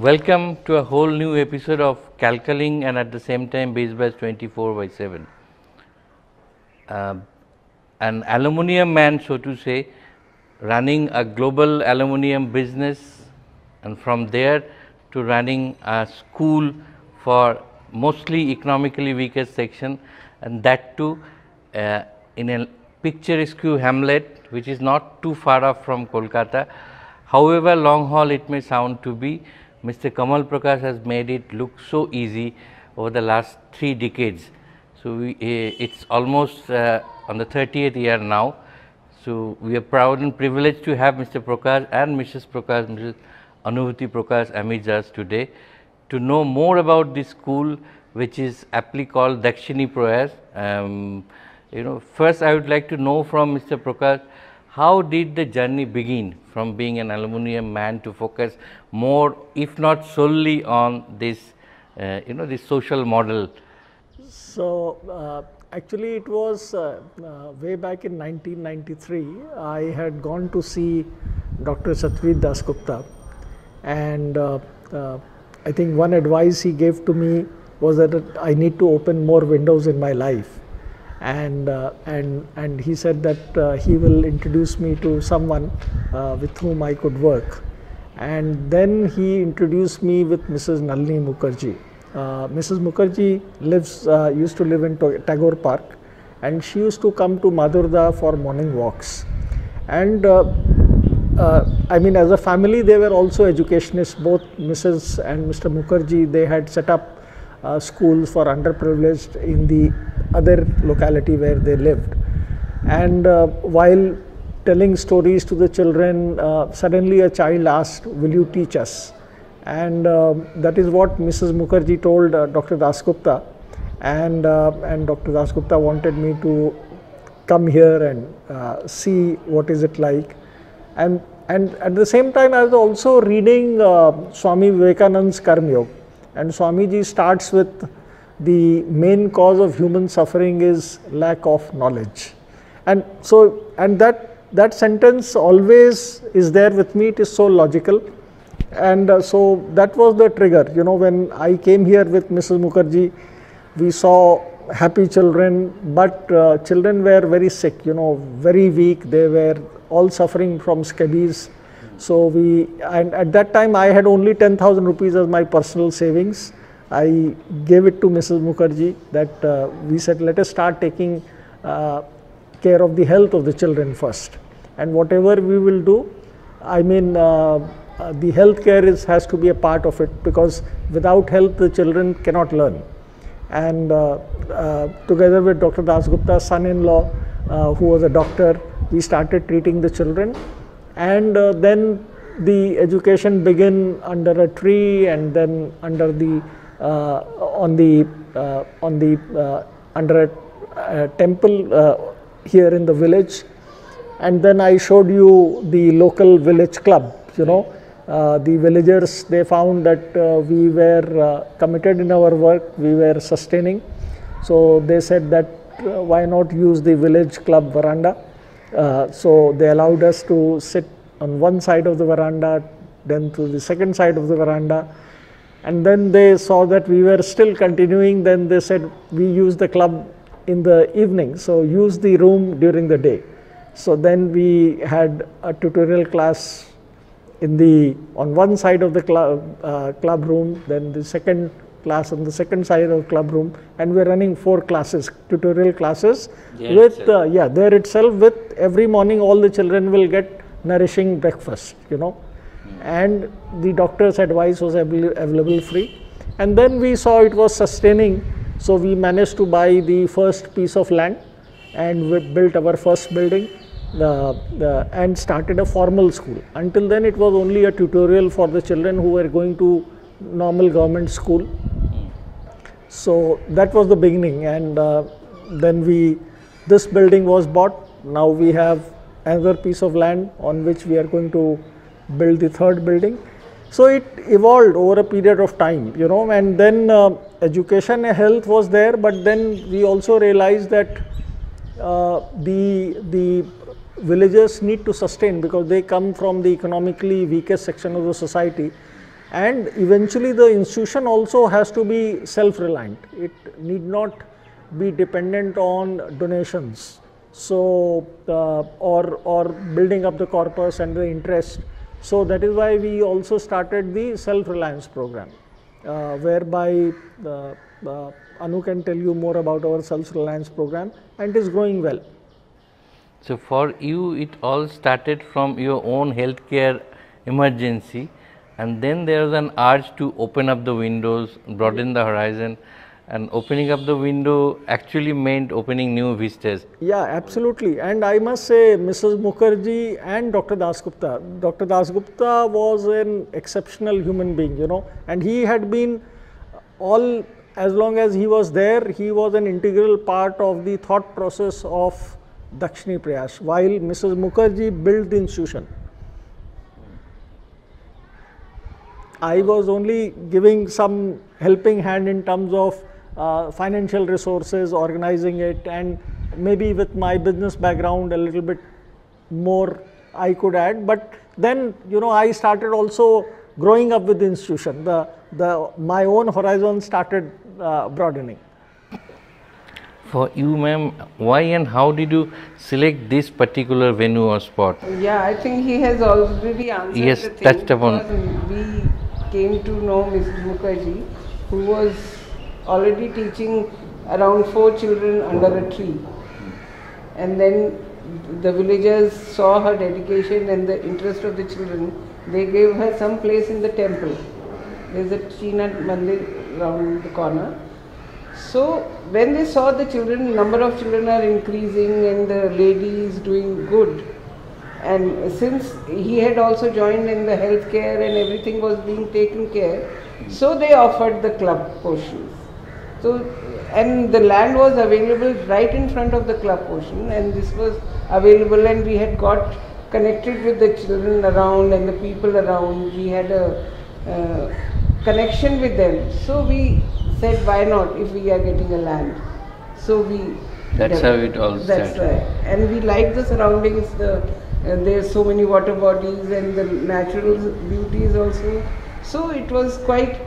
Welcome to a whole new episode of Calcling and at the same time BaseBatch 24/7. An aluminium man, so to say, running a global aluminium business, and from there to running a school for mostly economically weakest section, and that too in a picturesque hamlet which is not too far off from Kolkata. However long haul it may sound to be, Mr. Kamal Prakash has made it look so easy over the last 3 decades. So, it's almost on the 30th year now. So, we are proud and privileged to have Mr. Prakash and Mrs. Prakash, Mrs. Anubhuti Prakash amidst us today to know more about this school, which is aptly called Dakshini Prayas. First I would like to know from Mr. Prakash, how did the journey begin from being an aluminium man to focus more, if not solely on this, this social model? So, actually it was way back in 1993, I had gone to see Dr. Satyajit Dasgupta, and I think one advice he gave to me was that I need to open more windows in my life. And he said that he will introduce me to someone with whom I could work. And then he introduced me with Mrs. Nalini Mukherjee. Mrs. Mukherjee used to live in Tagore Park, and she used to come to Madurda for morning walks. And I mean, as a family, they were also educationists. Both Mrs. and Mr. Mukherjee, they had set up schools for underprivileged in the other locality where they lived. And while telling stories to the children, suddenly a child asked, "Will you teach us?" And that is what Mrs. Mukherjee told Dr. Dasgupta, and Dr. Dasgupta wanted me to come here and see what is it like. And at the same time, I was also reading Swami Vivekananda's Karma Yoga, and Swamiji starts with the main cause of human suffering is lack of knowledge. And so, and that sentence always is there with me. It is so logical. And so that was the trigger. You know, when I came here with Mrs. Mukherjee, we saw happy children, but children were very sick, very weak. They were all suffering from scabies. So and at that time I had only 10,000 rupees as my personal savings. I gave it to Mrs. Mukherjee that we said, let us start taking care of the health of the children first. And whatever we will do, I mean, the healthcare has to be a part of it, because without health the children cannot learn. And together with Dr. Dasgupta's son-in-law, who was a doctor, we started treating the children. And then the education began under a tree, and then under the under a temple here in the village. And then I showed you the local village club. The villagers, they found that we were committed in our work, we were sustaining. So they said that why not use the village club veranda. So they allowed us to sit on one side of the veranda, then to the second side of the veranda. And then they saw that we were still continuing. Then they said, we use the club in the evening, so use the room during the day. So then we had a tutorial class on one side of the club room, then the second class on the second side of the club room, and we're running 4 classes, tutorial classes there itself. With every morning all the children will get nourishing breakfast, and the doctor's advice was available free. And then we saw it was sustaining, so we managed to buy the first piece of land, and we built our first building and started a formal school. Until then it was only a tutorial for the children who were going to normal government school. So that was the beginning, and then this building was bought. Now we have another piece of land on which we are going to build the third building. So it evolved over a period of time, and then education and health was there, but then we also realized that the villagers need to sustain, because they come from the economically weakest section of the society, and eventually the institution also has to be self-reliant. It need not be dependent on donations. So, or building up the corpus and the interest. So that is why we also started the self-reliance program, whereby Anu can tell you more about our self-reliance program, and it is growing well. So for you, it all started from your own healthcare emergency, and then there was an urge to open up the windows, broaden the horizon, and opening up the window actually meant opening new vistas. Yeah, absolutely. And I must say, Mrs. Mukherjee and Dr. Dasgupta. Dr. Dasgupta was an exceptional human being, you know, and he had been as long as he was there, he was an integral part of the thought process of Dakshini Prayas, while Mrs. Mukherjee built the institution. I was only giving some helping hand in terms of financial resources, organizing it, and maybe with my business background a little bit more I could add. But then, you know, I started also growing up with the institution. My own horizon started broadening. For you, ma'am, why and how did you select this particular venue or spot? Yeah, I think he has already answered Yes, the thing, touched upon. because we came to know Mrs. Mukherjee, who was already teaching around 4 children under a tree. And then the villagers saw her dedication and the interest of the children. They gave her some place in the temple. There's a China Mandir around the corner. So when they saw the children, number of children are increasing and the lady is doing good. And since he had also joined in the healthcare and everything was being taken care, so they offered the club portions. So, and the land was available right in front of the club portion, and this was available, and we had got connected with the children around and the people around. We had a connection with them. So we said, why not if we are getting a land? So we... That's how it all started. That's right. And we like the surroundings, there's so many water bodies and the natural beauties also. So it was quite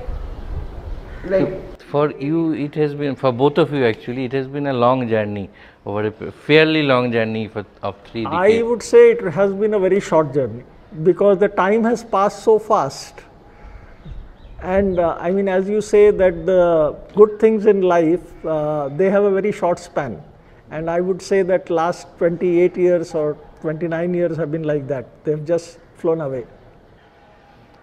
like... So for you, it has been, for both of you actually, it has been a long journey, over a fairly long journey of 3 decades. I would say it has been a very short journey, because the time has passed so fast. And I mean, as you say, that the good things in life, they have a very short span. And I would say that last 28 years or 29 years have been like that. They've just flown away.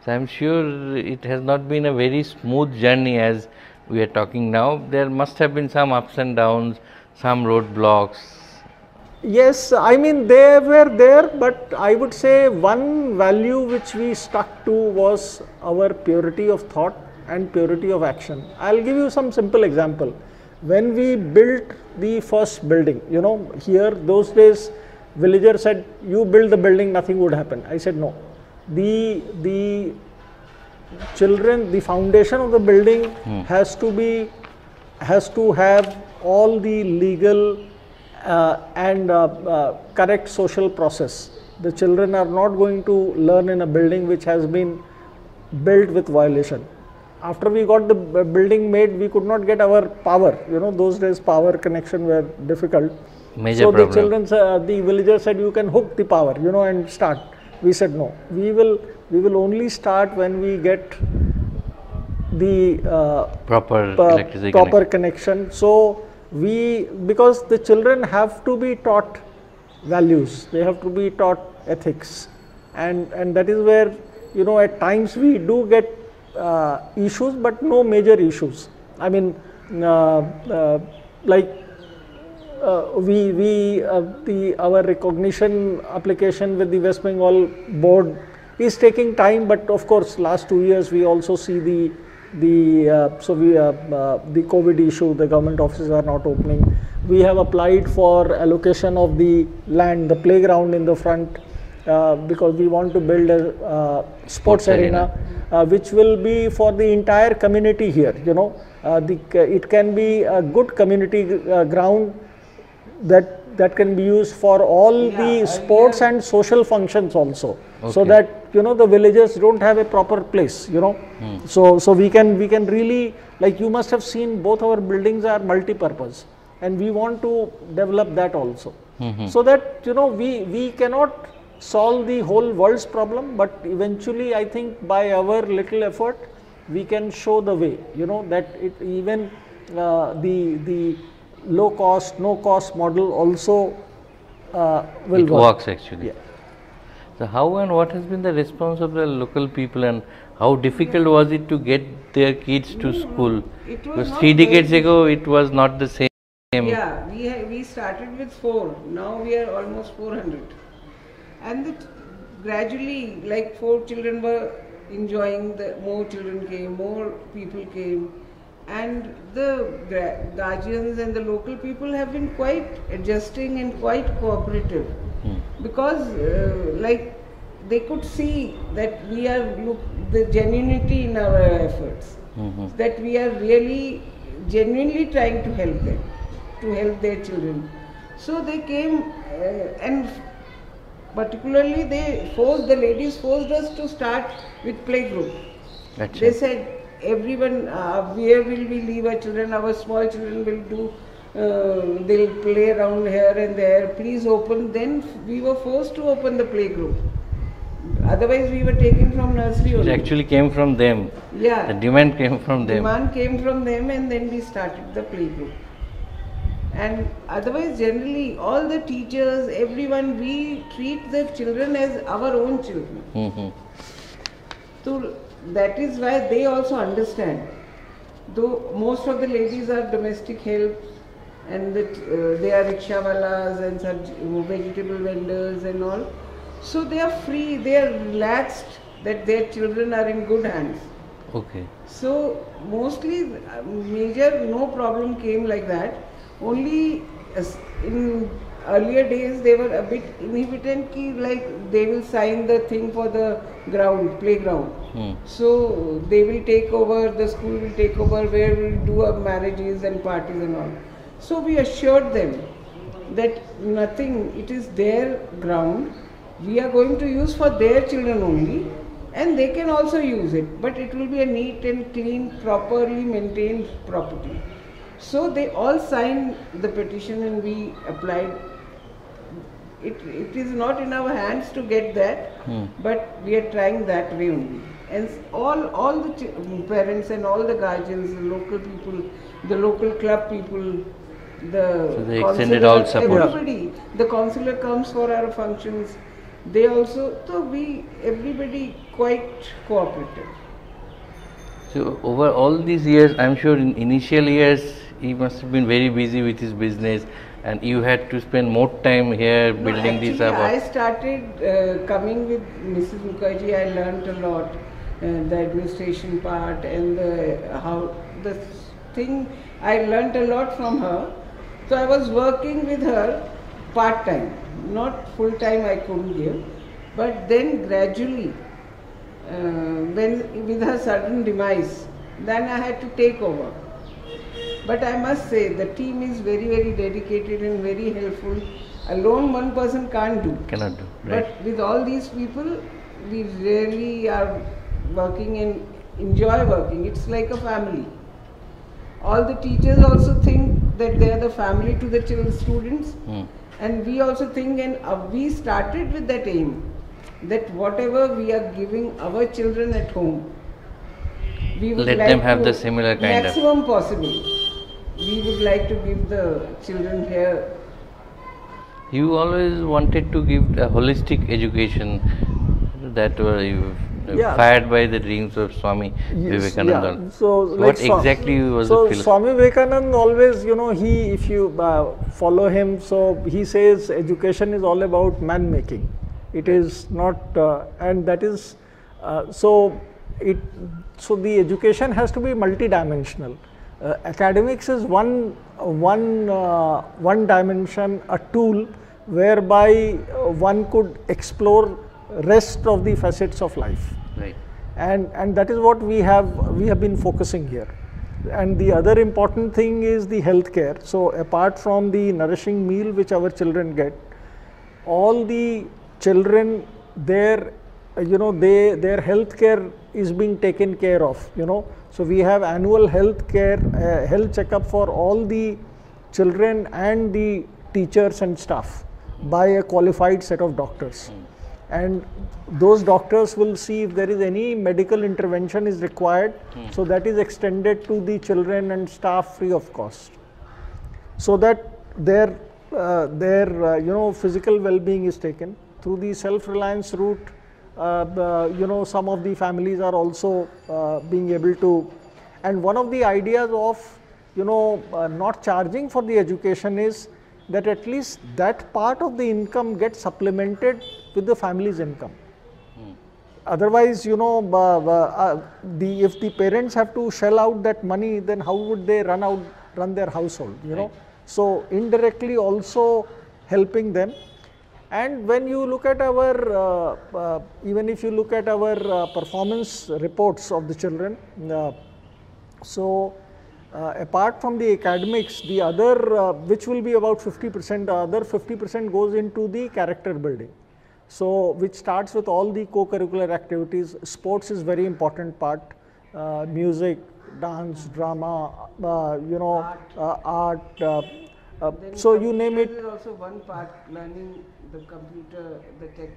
So I'm sure it has not been a very smooth journey as we are talking now. There must have been some ups and downs, some roadblocks. Yes, I mean, they were there, but I would say one value which we stuck to was our purity of thought and purity of action. I'll give you some simple example. When we built the first building, you know, here those days villagers said, you build the building, nothing would happen. I said no. The children, the foundation of the building has to have all the legal and correct social process. The children are not going to learn in a building which has been built with violation. After we got the building made, we could not get our power. You know, those days power connection were difficult. Major so problem. The children, the villagers said, you can hook the power, you know, and start. We said no. We will only start when we get the proper connection. So because the children have to be taught values, they have to be taught ethics, and that is where, you know, at times we do get issues, but no major issues. I mean, like our recognition application with the West Bengal board is taking time, but of course last 2 years we also see the COVID issue. The government offices are not opening. We have applied for allocation of the land, the playground in the front, because we want to build a sports arena, which will be for the entire community here. You know, it can be a good community ground that can be used for all the sports and social functions also. Okay. So that you know, the villagers don't have a proper place, you know. So we can really, like you must have seen, both our buildings are multi-purpose, and we want to develop that also. So that, you know, we cannot solve the whole world's problem, but eventually I think by our little effort we can show the way, you know, that it even the low cost, no cost model also will it work. works actually. Yeah. So how and what has been the response of the local people, and how difficult was it to get their kids to school? It was Because not 3 decades very ago it was not the same. Yeah, we started with 4. Now we are almost 400, and gradually, like 4 children were enjoying. More children came, more people came, and the guardians and the local people have been quite adjusting and quite cooperative, because like they could see that we are the genuinity in our efforts, that we are really genuinely trying to help them, to help their children. So they came, and particularly the ladies forced us to start with playgroup. Achha. They said, everyone, where will we leave our children? Our small children will do, they'll play around here and there. Please open. Then we were forced to open the playgroup. Otherwise, we were taken from nursery It only. actually came from them. Yeah. The demand came from them. Demand came from them, and then we started the playgroup. And otherwise, generally, all the teachers, everyone, we treat the children as our own children. So that is why they also understand. Though most of the ladies are domestic help, and they are rickshawalas and vegetable vendors and all. So they are free, they are relaxed that their children are in good hands. Okay. So mostly major no problem came like that. Only in earlier days they were a bit inhibitant, like they will sign the thing for the playground. So they will take over, the school will take over, where we will do our marriages and parties and all. So we assured them that nothing, it is their ground, we are going to use for their children only, and they can also use it, but it will be a neat and clean, properly maintained property. So they all signed the petition and we applied. It is not in our hands to get that, but we are trying that way only. And all the parents and all the guardians, the local people, the local club people, So they extended all support. everybody, the councillor comes for our functions. They also, so everybody quite cooperative. So over all these years, I'm sure in initial years, he must have been very busy with his business, and you had to spend more time here building these up. I started coming with Mrs. Mukherjee. I learnt a lot, the administration part and the thing. I learnt a lot from her. So I was working with her part time, not full time. I couldn't give, but then gradually, when with her sudden demise, then I had to take over. But I must say, the team is very, very dedicated and very helpful. Alone one person can't do. Cannot do, right. But with all these people, we really are working and enjoy working. It's like a family. All the teachers also think that they are the family to the students. And we also think, and we started with that aim, that whatever we are giving our children at home, we would Let like them have to the similar kind of. maximum possible. We would like to give the children here. You always wanted to give a holistic education, that were you fired by the dreams of Swami Vivekananda. Yeah. So what exactly was the philosophy? Swami Vivekananda always, you know, if you follow him, so he says education is all about man making. It is not, and that is, so the education has to be multidimensional. Academics is one dimension, a tool whereby one could explore rest of the facets of life. Right. And that is what we have been focusing here. And the other important thing is the healthcare. So apart from the nourishing meal which our children get, all the children there their health care is being taken care of, So we have annual health care, health checkup for all the children and the teachers and staff by a qualified set of doctors. And those doctors will see if there is any medical intervention is required, so that is extended to the children and staff free of cost, so that their physical well-being is taken. Through the self-reliance route, some of the families are also being able to, and one of the ideas of not charging for the education is that at least that part of the income gets supplemented with the family's income. Otherwise, if the parents have to shell out that money, then how would they run their household, Right. So indirectly also helping them. And when you look at our, even if you look at our performance reports of the children, apart from the academics, the other, which will be about 50%, the other 50% goes into the character building. So, which starts with all the co-curricular activities. Sports is very important part, music, dance, drama, art. So you name it. There is also one part, learning the computer, the tech.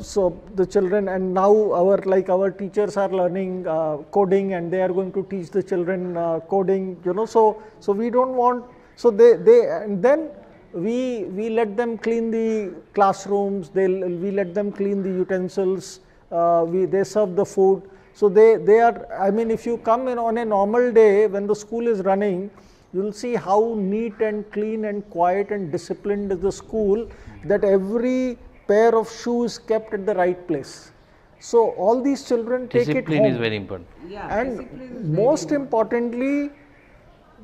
So the children, and now our teachers are learning coding, and they are going to teach the children coding. So we don't want. So and then we let them clean the classrooms. We let them clean the utensils. They serve the food. So they are. I mean, if you come in on a normal day when the school is running, you will see how neat and clean and quiet and disciplined is the school, that every pair of shoes kept at the right place. So all these children take it home. Discipline is very important. Yeah, And most importantly,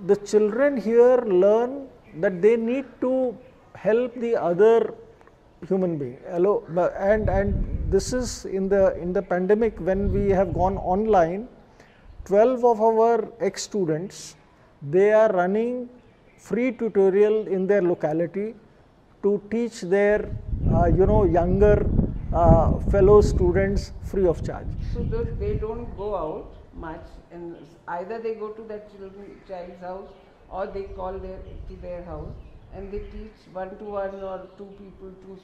the children here learn that they need to help the other human being. And this is in the pandemic, when we have gone online, 12 of our ex-students, they are running free tutorial in their locality to teach their younger fellow students free of charge. So they don't go out much, and either they go to that child's house, or they call to their house, and they teach 1-to-1 or 2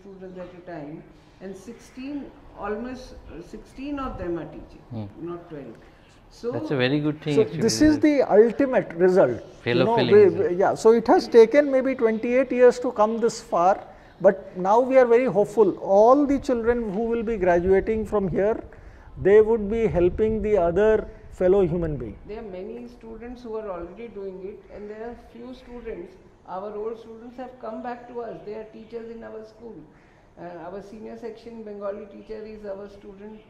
students at a time, and almost 16 of them are teaching, not 12. So that's a very good thing. So actually. this is the ultimate result. Fellow So it has taken maybe 28 years to come this far, but now we are very hopeful. All the children who will be graduating from here, they would be helping the other fellow human being. there are many students who are already doing it, and there are few students, our old students have come back to us. They are teachers in our school. Our senior section Bengali teacher is our student.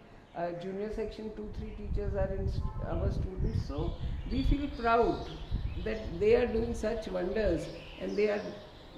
Junior section 2-3 teachers are our students. So we feel proud that they are doing such wonders, and they are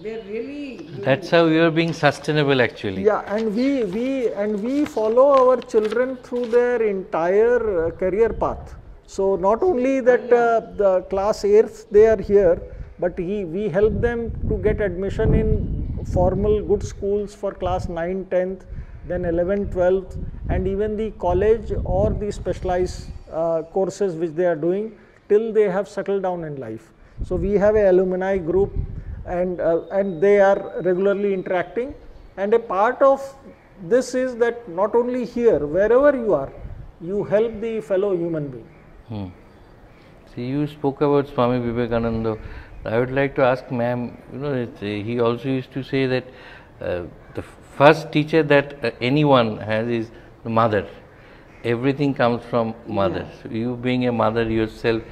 really. That's how you are being sustainable actually. Yeah, and we follow our children through their entire career path. So not only that the class 8th they are here, but we help them to get admission in formal good schools for class 9, 10th, then 11th, 12th, and even the college or the specialized courses which they are doing till they have settled down in life. So we have an alumni group, and they are regularly interacting, and a part of this is that not only here, wherever you are, you help the fellow human being. See, you spoke about Swami Vivekananda. I would like to ask ma'am, he also used to say that the first teacher that anyone has is the mother. Everything comes from mother. So you being a mother yourself,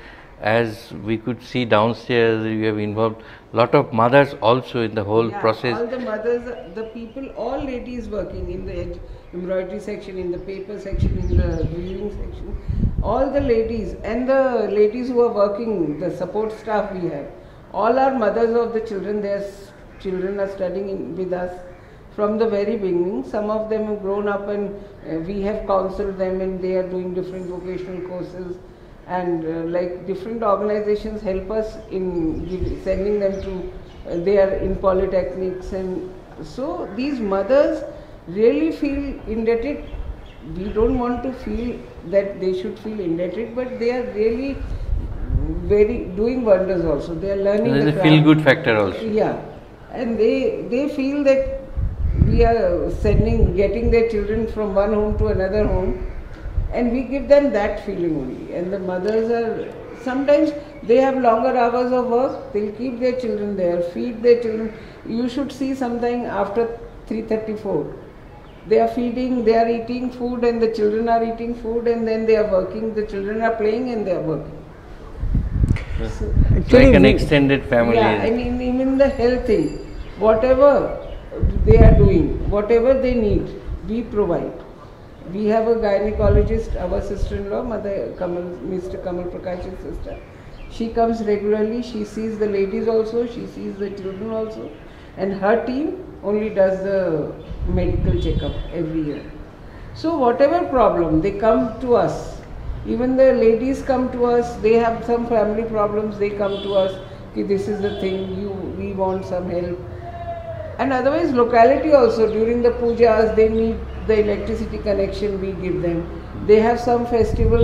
as we could see downstairs, you have involved lot of mothers also in the whole process. All the mothers, the people, all ladies working in the embroidery section, in the paper section, in the weaving section, all the ladies and the ladies who are working, the support staff we have, all are mothers of the children. Their children are studying with us from the very beginning. Some of them have grown up, and we have counseled them, and they are doing different vocational courses, and like different organizations help us in sending them to, they are in polytechnics, and so these mothers really feel indebted we don't want to feel that they should feel indebted, but they are really very doing wonders also. They are learning. There is the a feel craft. good factor also. Yeah, and they feel that we are getting their children from one home to another home, and we give them that feeling only. And the mothers are, sometimes they have longer hours of work, they'll keep their children there, feed their children. You should see something after 3:34. They are feeding, they are eating food, and the children are eating food, and then they are working. The children are playing and they are working. It's like an extended family. Yeah, I mean, even the health thing, whatever they are doing, whatever they need, we provide. We have a gynecologist, our sister-in-law, Mother Kamal, Mr. Kamal Prakash's sister. She comes regularly, she sees the ladies also, she sees the children also, and her team only does the medical checkup every year. So whatever problem, they come to us. Even the ladies come to us, they have some family problems, they come to us, okay, this is the thing, we want some help. And otherwise, locality also, during the pujas, they need the electricity connection, we give them. They have some festival,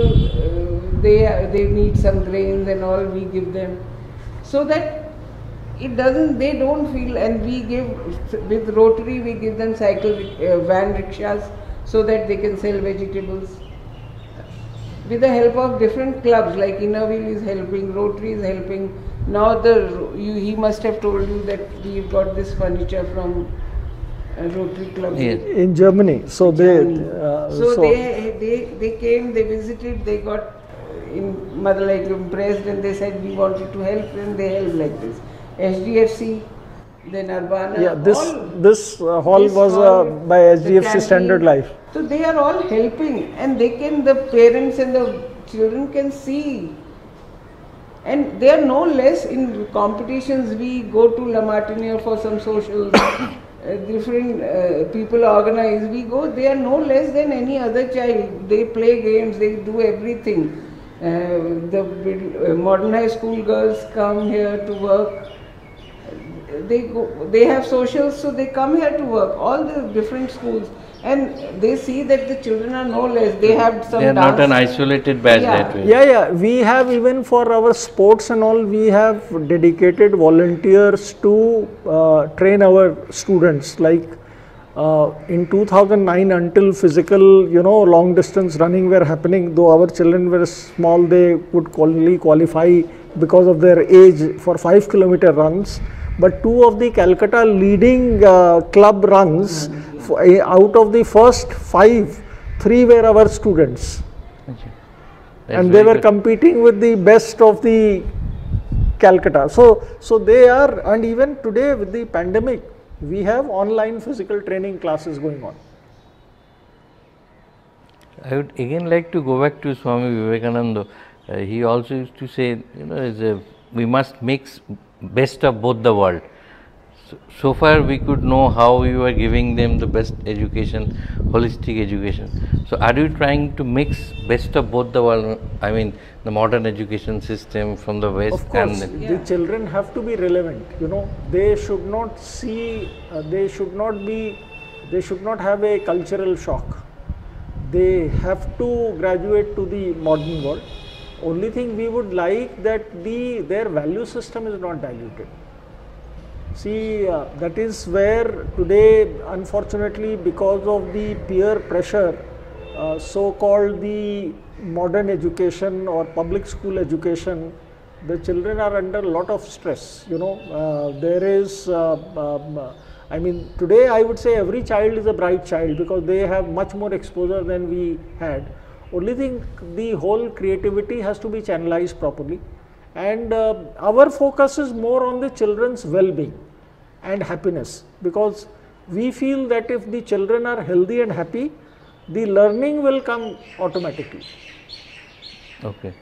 they need some grains and all, we give them. So that they don't feel, and we give, with Rotary, we give them van rickshaws so that they can sell vegetables. With the help of different clubs, like Innerville is helping, Rotary is helping. Now he must have told you that we've got this furniture from Rotary Club in Germany. So Germany. So they came, they visited, they got Mother like impressed, and they said we wanted to help, and they helped like this. SDFC, then Urbana. Yeah, this hall was by SDFC Standard Life. So they are all helping, and the parents and the children can see. And they are no less in competitions. We go to La Martiniere for some socials, different people organize. We go, they are no less than any other child. They play games, they do everything. The modern high school girls come here to work. They have socials, so they come here to work. All the different schools, and they see that the children are no less. They have some. They are not an isolated batch that way. Yeah. We have, even for our sports and all, we have dedicated volunteers to train our students. Like in 2009, until physical, long distance running were happening, though our children were small, they would only qualify because of their age for 5-kilometer runs. But 2 of the Calcutta leading club runs, out of the first 5, 3 were our students. And they were competing with the best of the Calcutta. So they are, and even today with the pandemic, we have online physical training classes going on. I would again like to go back to Swami Vivekananda. He also used to say, we must mix best of both the world. So far we could know how you are giving them the best education, holistic education. So are you trying to mix best of both the world? I mean, the modern education system from the West. Of course, the children have to be relevant. They should not see, they should not have a cultural shock. They have to graduate to the modern world. Only thing we would like that their value system is not diluted. See, that is where today, unfortunately, because of the peer pressure, so-called the modern education or public school education, the children are under a lot of stress. There is, I mean, today I would say every child is a bright child because they have much more exposure than we had. Only thing, the whole creativity has to be channelized properly, and our focus is more on the children's well-being and happiness, because we feel that if the children are healthy and happy, the learning will come automatically. Okay.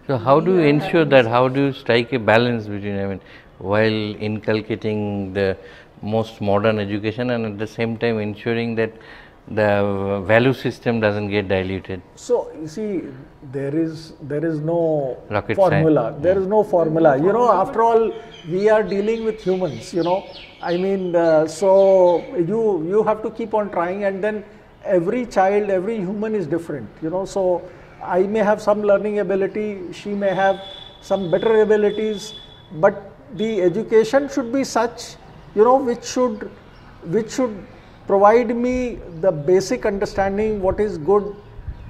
So how do you ensure that? How do you strike a balance between, while inculcating the most modern education and at the same time ensuring that the value system doesn't get diluted? So you see, there is no rocket formula. Science. There is no formula. After all, we are dealing with humans. I mean, so you have to keep on trying, and then every child, every human is different, you know. So I may have some learning ability, she may have some better abilities, but the education should be such, you know, which should provide me the basic understanding what is good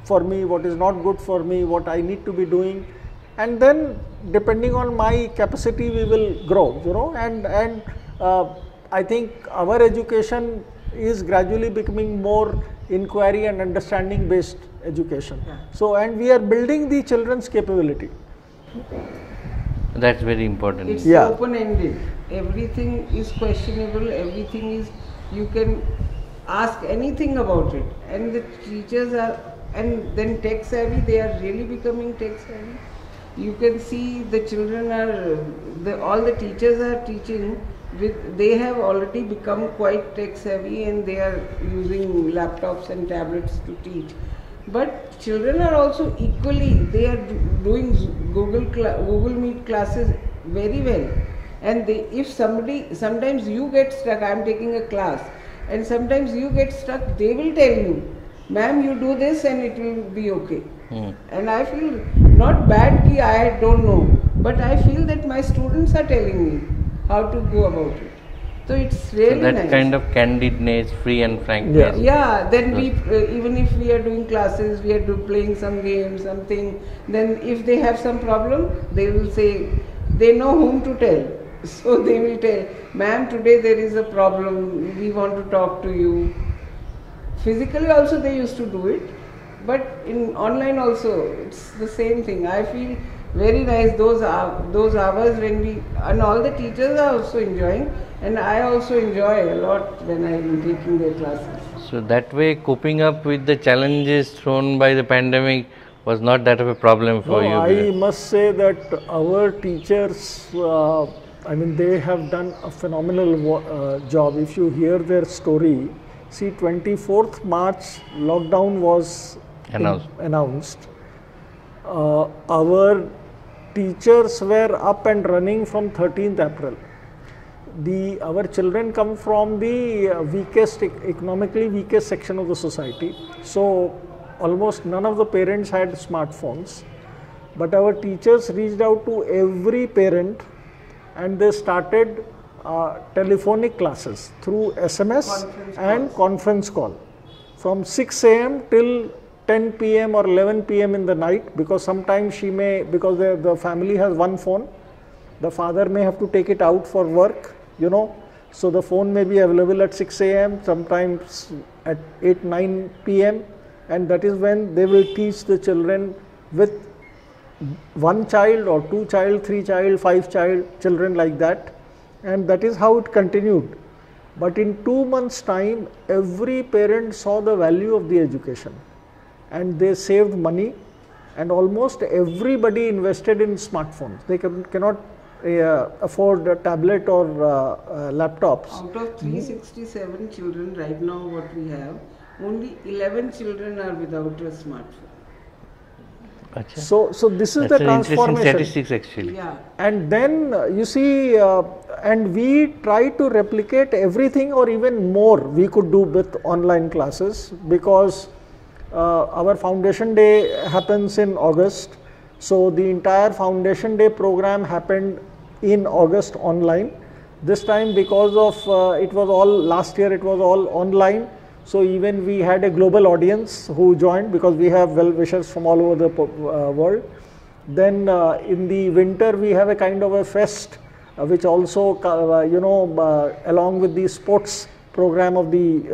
for me, what is not good for me, what I need to be doing, and then depending on my capacity we will grow, you know. And I think our education is gradually becoming more inquiry and understanding based education. Yeah. So, and we are building the children's capability. That's very important. It's Yeah. open-ended. Everything is questionable. Everything is, you can ask anything about it. And the teachers are, and then tech savvy, they are really becoming tech savvy. You can see the children are, all the teachers are teaching with, they have already become quite tech savvy and they are using laptops and tablets to teach. But children are also equally, they are doing Google Meet classes very well. And they, if somebody, sometimes you get stuck, I am taking a class, and sometimes you get stuck, they will tell you, ma'am, you do this and it will be okay. And I feel not bad ki I don't know, but I feel that my students are telling me how to go about it. So it's really So that nice. kind of candidness, free and frankness. Yeah, then we, even if we are doing classes, we are playing some game, something, then if they have some problem, they will say, they know whom to tell. So they will tell, ma'am, today there is a problem, we want to talk to you. Physically also they used to do it, but in online also, it's the same thing. I feel very nice, those hours when we, and all the teachers are also enjoying, and I also enjoy a lot when I am taking their classes. So that way, coping up with the challenges thrown by the pandemic was not that of a problem for you. I must say that our teachers, I mean, they have done a phenomenal job. If you hear their story, see, 24th March lockdown was announced. Our teachers were up and running from 13th April. Our children come from the economically weakest section of the society. So almost none of the parents had smartphones. But our teachers reached out to every parent and they started telephonic classes through SMS and conference call from 6 a.m. till 10 p.m. or 11 p.m. in the night, because sometimes she may, because the family has one phone, the father may have to take it out for work, you know, so the phone may be available at 6 a.m., sometimes at 8-9 p.m. and that is when they will teach the children with one child or two child, three child, five children like that, and that is how it continued. But in 2 months' time, every parent saw the value of the education and they saved money, and almost everybody invested in smartphones. They cannot afford a tablet or laptops. Out of 367 children right now what we have, only 11 children are without a smartphone. Achha. So this is That's the an interesting transformation. statistics actually. Yeah. And then you see, and we try to replicate everything or even more we could do with online classes, because our Foundation Day happens in August. So the entire Foundation Day program happened in August online. This time, because of it was all, last year it was all online. So even we had a global audience who joined, because we have well-wishers from all over the world. Then in the winter we have a kind of a fest, which also along with the sports program of the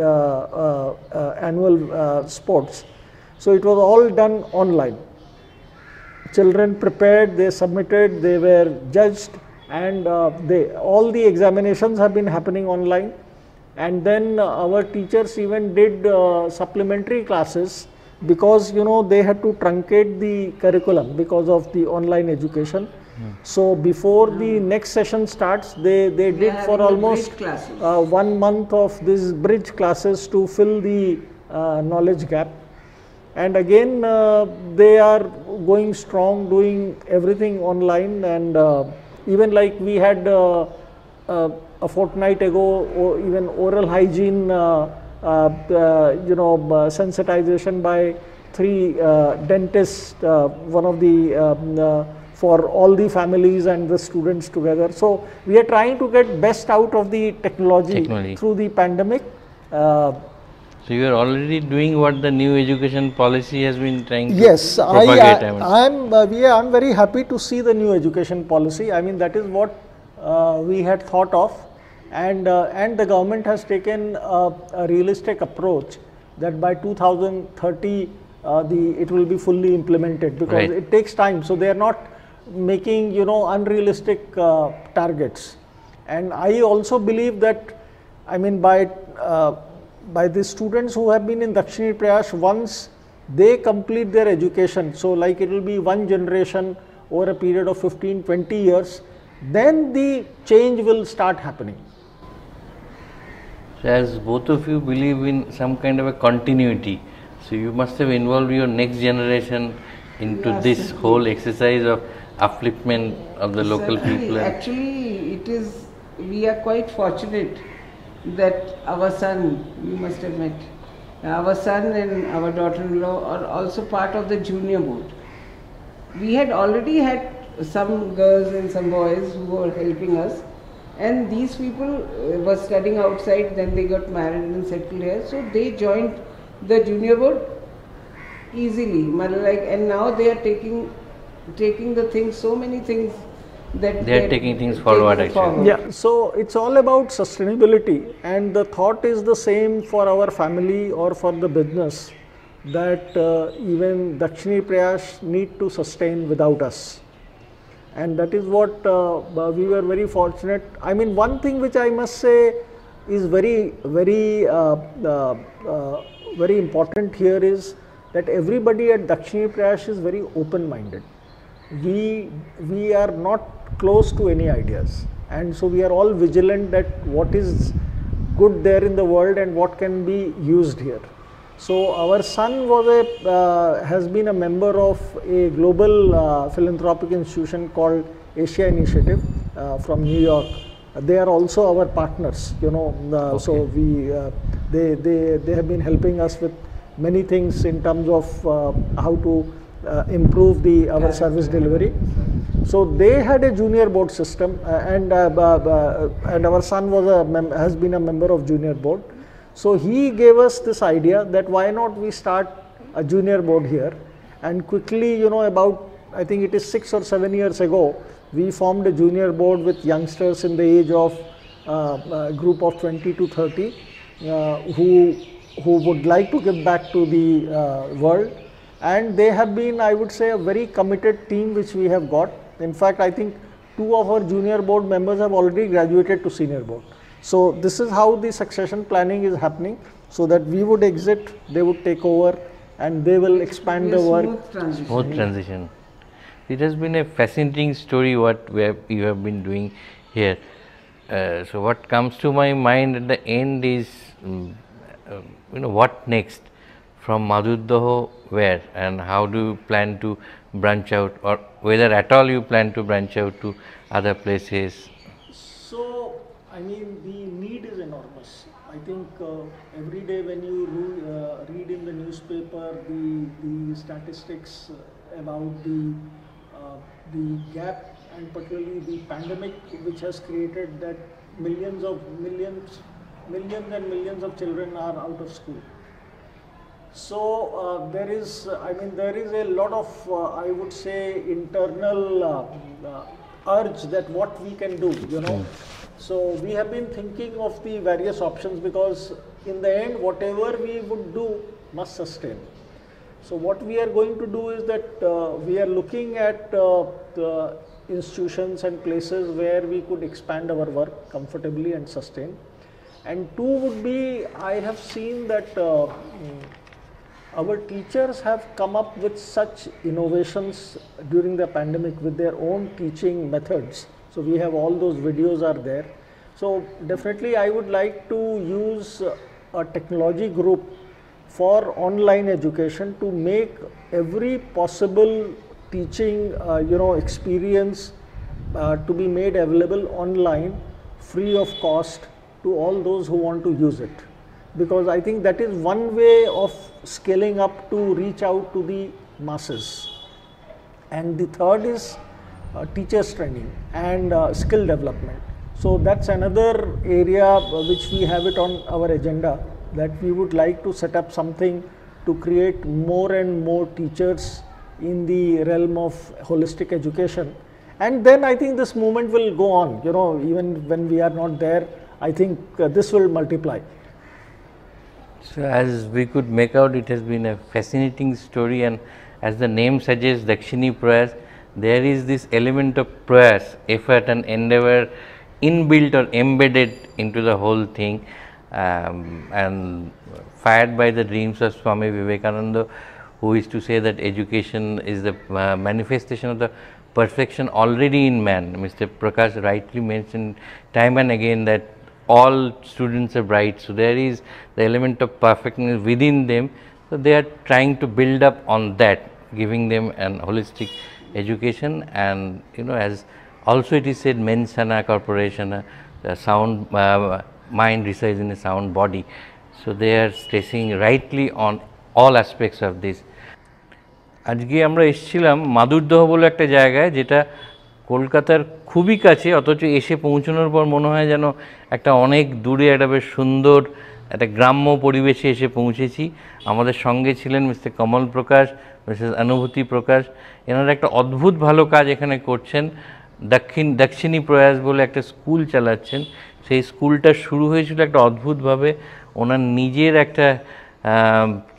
annual sports. So it was all done online. Children prepared, they submitted, they were judged, and all the examinations have been happening online. And then our teachers even did supplementary classes, because they had to truncate the curriculum because of the online education. So before the next session starts, they did for almost 1 month of these bridge classes to fill the knowledge gap. And again they are going strong, doing everything online, and even like we had a fortnight ago, or even oral hygiene sensitization by 3 dentists, one of the for all the families and the students together. So we are trying to get best out of the technology. Through the pandemic. So you are already doing what the new education policy has been trying to yes, propagate. I'm very happy to see the new education policy. I mean, that is what we had thought of, and the government has taken a realistic approach that by 2030 it will be fully implemented, because it takes time. So they are not making unrealistic targets, and I also believe that, I mean, by the students who have been in Dakshini Prayash, once they complete their education, so like it will be one generation over a period of 15-20 years, then the change will start happening. So as both of you believe in some kind of a continuity, so you must have involved your next generation into this whole exercise of upliftment of the local people. Actually, we are quite fortunate that our son, you must have met, our son and our daughter-in-law are also part of the junior board. We had already had some girls and some boys who were helping us, and these people were studying outside, then they got married and settled here, so they joined the junior board easily, and now they are taking the things, so many things that they are taking things forward actually. Yeah, so it's all about sustainability, and the thought is the same for our family or for the business, that even Dakshini Prayash need to sustain without us, and that is what we were very fortunate. I mean, one thing which I must say is very important here is that everybody at Dakshini Prayash is very open-minded. We are not close to any ideas, and so we are all vigilant that what is good there in the world and what can be used here. So our son has been a member of a global philanthropic institution called Asia Initiative from New York. They are also our partners, so they have been helping us with many things in terms of how to improve our service delivery. So they had a junior board system, and our son has been a member of junior board. So he gave us this idea that why not we start a junior board here, and quickly, about, I think it is 6 or 7 years ago, we formed a junior board with youngsters in the age of a group of 20 to 30 who would like to give back to the world. And they have been, I would say, a very committed team which we have got. In fact, I think 2 of our junior board members have already graduated to senior board. So this is how the succession planning is happening, so that we would exit, they would take over, and they will expand the work. Smooth transition. It has been a fascinating story what you have been doing here. So what comes to my mind at the end is, what next? From Madhurdaho where, and how do you plan to branch out, or whether at all you plan to branch out to other places? So, I mean, the need is enormous. I think every day when you read in the newspaper the statistics about the gap, and particularly the pandemic, which has created that millions and millions of children are out of school. So there is a lot of I would say internal urge that what we can do, So we have been thinking of the various options, because in the end whatever we would do must sustain. So what we are going to do is that we are looking at the institutions and places where we could expand our work comfortably and sustain. And 2 would be, I have seen that our teachers have come up with such innovations during the pandemic with their own teaching methods. So we have all those videos are there. So definitely I would like to use a technology group for online education to make every possible teaching experience to be made available online free of cost to all those who want to use it. because I think that is one way of scaling up to reach out to the masses. And the third is teachers training and skill development. So that's another area which we have it on our agenda, that we would like to set up something to create more and more teachers in the realm of holistic education. And then I think this movement will go on, you know, even when we are not there, I think this will multiply. So as we could make out, it has been a fascinating story, and as the name suggests, Dakshini Prayas, there is this element of prayas, effort and endeavor inbuilt or embedded into the whole thing, and fired by the dreams of Swami Vivekananda, who is to say that education is the manifestation of the perfection already in man. Mr. Prakash rightly mentioned time and again that all students are bright, so there is the element of perfectness within them. So they are trying to build up on that, giving them an holistic education. And you know, as also it is said, mens sana corporation, the sound mind resides in a sound body. So they are stressing rightly on all aspects of this. আজকে আমরা এসেছিলাম মাধুরদহ বলে একটা জায়গায়, যেটা কলকাতার খুবই কাছে, অথচ এসে পৌঁছানোর পর মনে হয় যেন একটা অনেক দূরে একটা বেশ সুন্দর একটা গ্রাম্য পরিবেশে এসে পৌঁছেছি। আমাদের সঙ্গে ছিলেন মিস্টার কমল প্রকাশ, মিসেস অনুভূতি প্রকাশ। এনারা একটা অদ্ভুত ভালো কাজ এখানে করছেন। দক্ষিণী প্রয়াস বলে একটা স্কুল চালাচ্ছেন। সেই স্কুলটা শুরু হয়েছিল একটা অদ্ভুতভাবে, ওনার নিজের একটা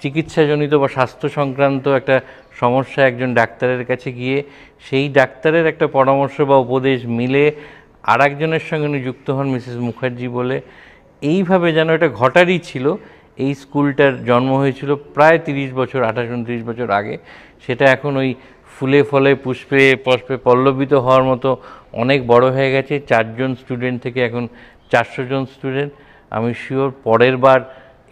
চিকিৎসাজনিত বা স্বাস্থ্য সংক্রান্ত একটা সমস্যা একজন ডাক্তারের কাছে গিয়ে সেই ডাক্তারের একটা পরামর্শ বা উপদেশ মিলে আর একজনের সঙ্গে উনি যুক্ত হন, মিসেস মুখার্জি বলে। এইভাবে যেন এটা ঘটারই ছিল। এই স্কুলটার জন্ম হয়েছিল প্রায় 30 বছর, 28-29 বছর আগে। সেটা এখন ওই ফুলে ফলে পুষ্পে পুষ্পে পল্লবিত হওয়ার মতো অনেক বড় হয়ে গেছে। 4 জন স্টুডেন্ট থেকে এখন 400 জন স্টুডেন্ট। আমি শিওর পরের বার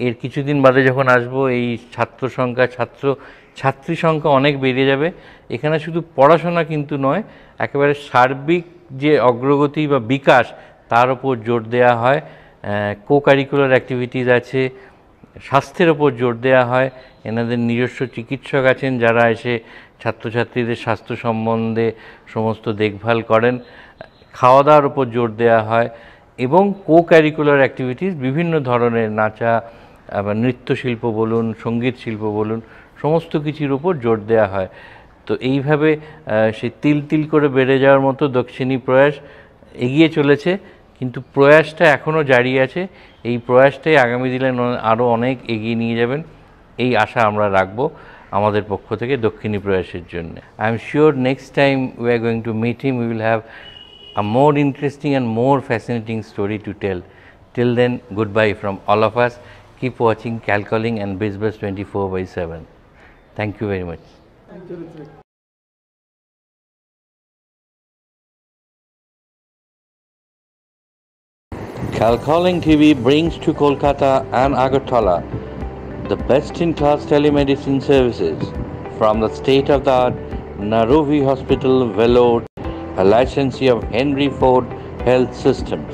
এর কিছুদিন বাদে যখন আসবো, এই ছাত্র সংখ্যা ছাত্রী সংখ্যা অনেক বেড়ে যাবে। এখানে শুধু পড়াশোনা কিন্তু নয়, একেবারে সার্বিক যে অগ্রগতি বা বিকাশ তার উপর জোর দেওয়া হয়। কো কারিকুলার অ্যাক্টিভিটিস আছে, স্বাস্থ্যের ওপর জোর দেওয়া হয়। এনাদের নিজস্ব চিকিৎসক আছেন যারা এসে ছাত্রছাত্রীদের স্বাস্থ্য সম্বন্ধে সমস্ত দেখভাল করেন। খাওয়া দাওয়ার উপর জোর দেওয়া হয় এবং কো কারিকুলার অ্যাক্টিভিটিস বিভিন্ন ধরনের, নাচা, আবার নৃত্যশিল্প বলুন, সঙ্গীত শিল্প বলুন, সমস্ত কিছুর উপর জোর দেওয়া হয়। তো এইভাবে সে তিল তিল করে বেড়ে যাওয়ার মতো দক্ষিণী প্রয়াস এগিয়ে চলেছে, কিন্তু প্রয়াসটা এখনও জারি আছে। এই প্রয়াসটাই আগামী দিনে আরও অনেক এগিয়ে নিয়ে যাবেন, এই আশা আমরা রাখবো আমাদের পক্ষ থেকে দক্ষিণী প্রয়াসের জন্য। I am sure next time we are going to meet him, we will have a more interesting and more fascinating story to tell. Till then, goodbye from all of us. Keep watching Calcalling and BizBuzz 24/7. Thank you very much. Thank you, Ritwik. Calcalling TV brings to Kolkata and Agartala the best-in-class telemedicine services from the state-of-the-art Narovi Hospital, Vellore, a licensee of Henry Ford Health Systems.